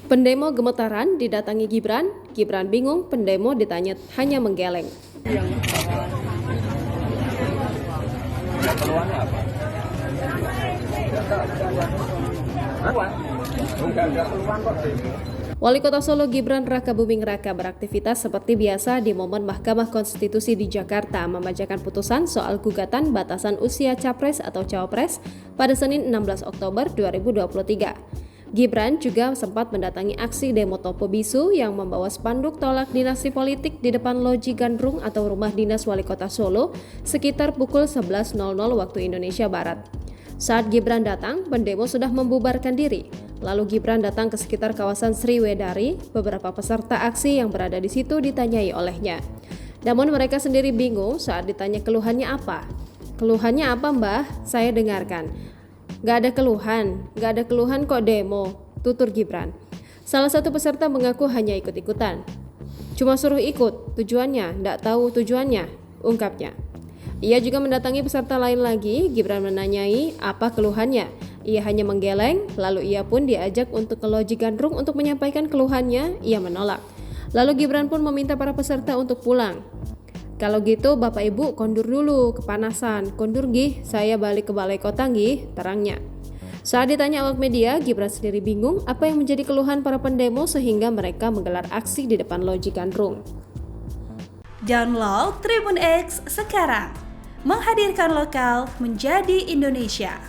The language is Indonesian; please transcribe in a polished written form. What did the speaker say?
Pendemo gemetaran didatangi Gibran, Gibran bingung, pendemo ditanya hanya menggeleng. Wali Kota Solo Gibran Raka Buming Raka beraktivitas seperti biasa di momen Mahkamah Konstitusi di Jakarta membacakan putusan soal gugatan batasan usia Capres atau Cawapres pada Senin 16 Oktober 2023. Gibran juga sempat mendatangi aksi demo Topo Bisu yang membawa spanduk tolak dinasti politik di depan Loji Gandrung atau rumah dinas Wali Kota Solo sekitar pukul 11.00 waktu Indonesia Barat. Saat Gibran datang, pendemo sudah membubarkan diri. Lalu Gibran datang ke sekitar kawasan Sriwedari. Beberapa peserta aksi yang berada di situ ditanyai olehnya. Namun mereka sendiri bingung saat ditanya keluhannya apa. Keluhannya apa, Mbah? Saya dengarkan. Gak ada keluhan kok demo, tutur Gibran. Salah satu peserta mengaku hanya ikut-ikutan. Cuma suruh ikut, tujuannya, nggak tahu tujuannya, ungkapnya. Ia juga mendatangi peserta lain lagi. Gibran menanyai apa keluhannya. Ia hanya menggeleng, lalu ia pun diajak untuk ke Loji Gandrung untuk menyampaikan keluhannya. Ia menolak. Lalu Gibran pun meminta para peserta untuk pulang. Kalau gitu Bapak Ibu kondur dulu, kepanasan. Kondur gih, saya balik ke balai kota gih, terangnya. Saat ditanya awak media, Gibran sendiri bingung apa yang menjadi keluhan para pendemo sehingga mereka menggelar aksi di depan Loji Gandrung. Download Tribun X sekarang, menghadirkan lokal menjadi Indonesia.